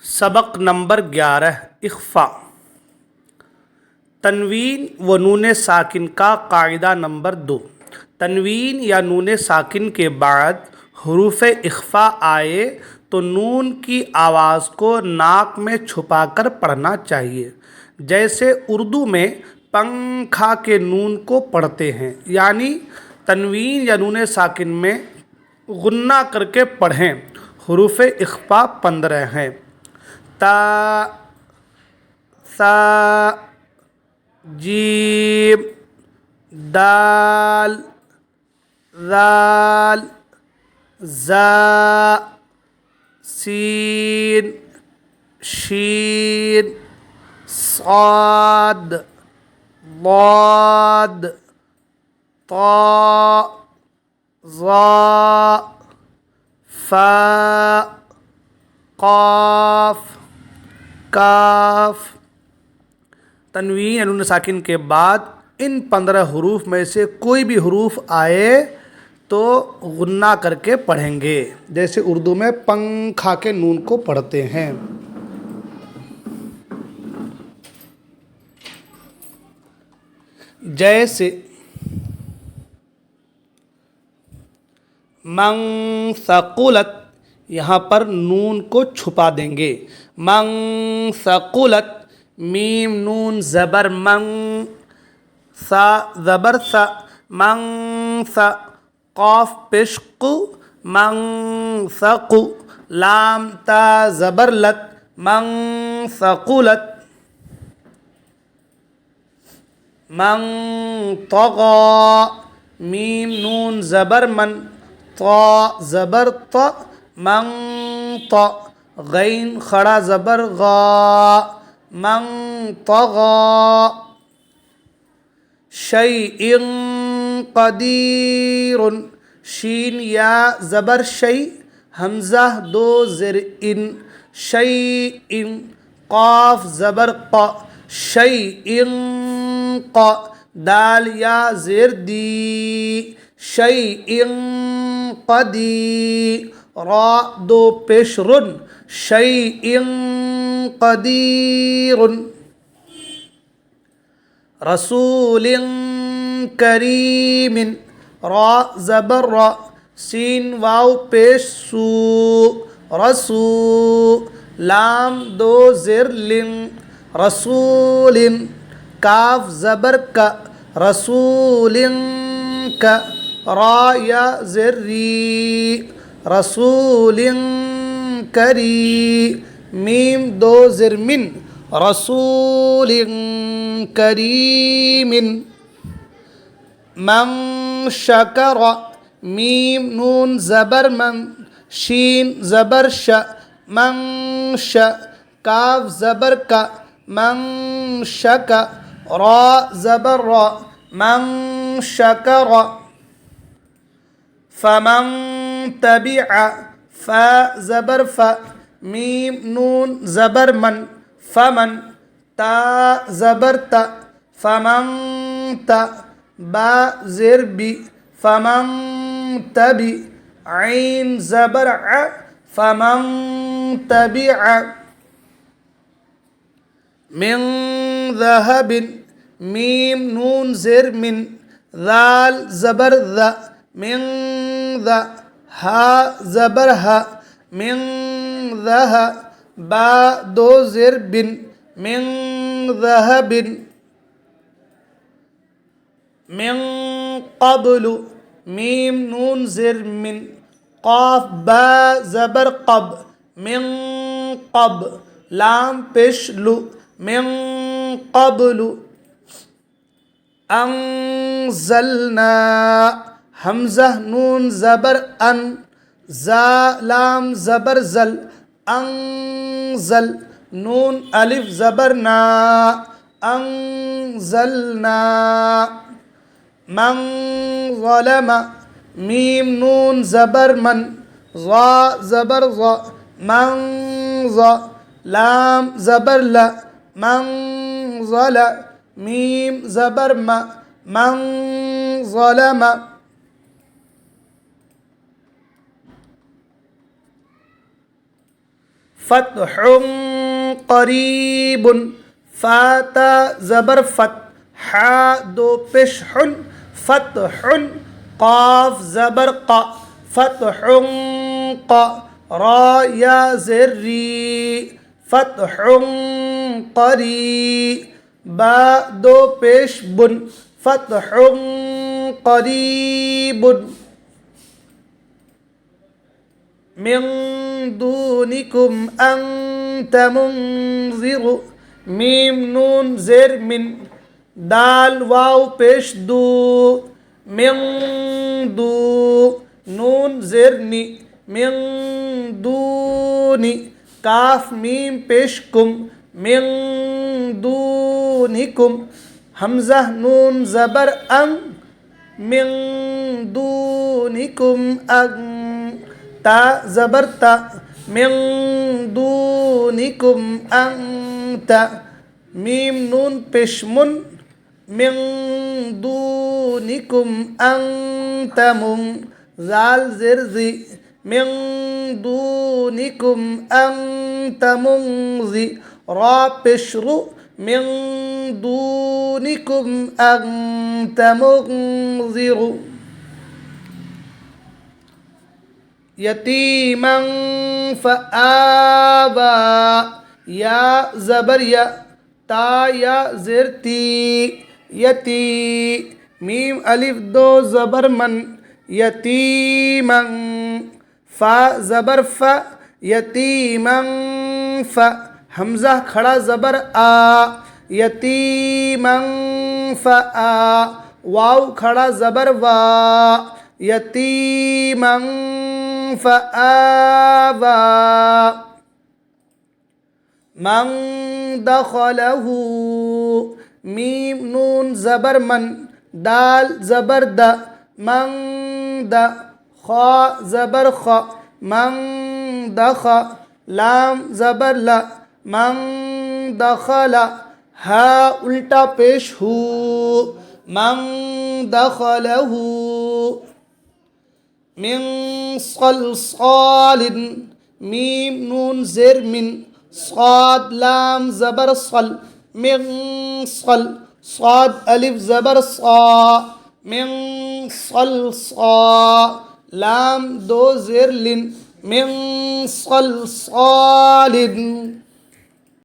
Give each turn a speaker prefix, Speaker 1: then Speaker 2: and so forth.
Speaker 1: सबक नंबर 11 इख्फा। तनवीन व नून साकिन का कायदा नंबर 2। तनवीन या नून साकिन के बाद हरूफ इख्फा आए तो नून की आवाज़ को नाक में छुपाकर पढ़ना चाहिए। जैसे उर्दू में पंखा के नून को पढ़ते हैं, यानी तनवीन या नून साकिन में गुन्ना करके पढ़ें। हरूफ इख्फा 15 हैं। ता, सा, जीम, दाल, राल, जा, सीन, शीन, साद, वाद, ता, ज़ा, फा, काफ, काफ। तनवीन या नून साकिन के बाद इन 15 हरूफ में से कोई भी हरूफ आए तो गुन्ना करके पढ़ेंगे। जैसे उर्दू में पंखा के नून को पढ़ते हैं। जैसे मन सकुलत, यहाँ पर नून को छुपा देंगे। मन सकुलत, मीम नून ज़बर मन, सा ज़बर सा, मन सा, क़ाफ पेश कु, मन सकु, लाम ता ज़बर लत, मन सकुलत। मन तग़ा, मीम नून ज़बर मन, ता ज़बर त, मन त, गैन खड़ा ज़बर गा, मन तग़ा। शैइन क़दीरुन, शीन या ज़बर शै, हमज़ा दो ज़ेर इन, शैइन, क़ाफ ज़बर क़, शैइन क़, दाल या ज़ेर दी, शैइन क़दी, रा दो पेश रुन, शैइन क़दीरुन। रसूलिन करीमिन, रा ज़बर रा, सीन वाव पेश सू, रसू, लाम दो ज़ेर लिन, रसूलिन, काफ ज़बर का, रसूलिन का, रा या ज़ेर री, रसूलिन करी, मीम दो ज़ेर मिन, रसूलिन करीमिन। मन शकर, मीम नून ज़बर मन, शीन ज़बर श, मन श, काफ ज़बर का, मन शक, रा ज़बर रा, मन शकर। फमन तबिअ, फ़ा ज़बर फ़, मीम नून ज़बर मन, फमन, ता ज़बर त, फमन त, बा ज़ेर बी, फमन तबि, ऐन ज़बर अ, फमन तबिअ। मिन ज़हबिन, मीम नून ज़ेर मिन, ज़ाल ज़बर ज़, मिन ज़, हा ज़बर ह, मिन ज़ह, बा दो ज़ेर बिन, मिन ज़हबिन। मिन क़ब्लु, मीम नून ज़ेर मिन, क़ाफ बा ज़बर क़ब, मिन क़ब, लाम पेश लु, मिन क़ब्लु। अंज़लना, हमज़ा नून ज़बर अन, ज़ा लाम ज़बर ज़ल, अंज़ल, नून अलिफ ज़बर ना, अंज़लना। मन ज़लम, मीम नून ज़बर मन, ज़ा ज़बर ज़, मन ज़, लाम ज़बर ल, मन ज़ल, मीम ज़बर म, मन ज़लम। फ़त्हुन क़रीबुन, फ़ाता ज़बर फ़त, हा दो पेश हुन, फ़त्हुन, क़ाफ ज़बर क़, फ़त्हुन क़, रा या ज़ेर री, फ़त्हुन क़री, बा दो पेश बुन, फ़त्हुन क़रीबुन, मिन दूनिकुम अंत मुंज़िरु, मीम नून ज़ेर मिन, दाल वाव पेश दू, मिन दू, नून ज़ेर नी, मिन दूनी, काफ मीम पेश कुम, मिन दूनिकुम, हमज़ा नून ज़बर अं, मिन दूनिकुम अं, ता ज़बर ता, मिन दूनिकुम अंत, मीम नून पेश मुन, मिन दूनिकुम अंतमुम, ज़ाल ज़ेर ज़ी, मिन दूनिकुम अंतमुंज़ी, रा पेश रु, मिन दूनिकुम अंतमुंज़िरु, यतीमन फ़आवा, या ज़बर या, ता या ज़ेर ती, यती, मीम अलिफ दो ज़बर मन, यतीमन, फ़ा ज़बर फ़, यतीमन फ़, हमज़ा खड़ा ज़बर आ, यतीमन फ़आ, वाव खड़ा ज़बर वा, यतीमन फ़आवा, मन दखलहू, मीम नून ज़बर मन, दाल ज़बर द, मन द, खा ज़बर ख, मन दख, लाम ज़बर ल, मन दखल, हा उल्टा पेश हू, मन दखलहू, मिन सलसालिन, मीम नून ज़ेर मिन, साद लाम ज़बर सल, मिन सल, साद अलिफ ज़बर सा, मिन सलसा, लाम दो ज़ेर लिन, मिन सलसालिन।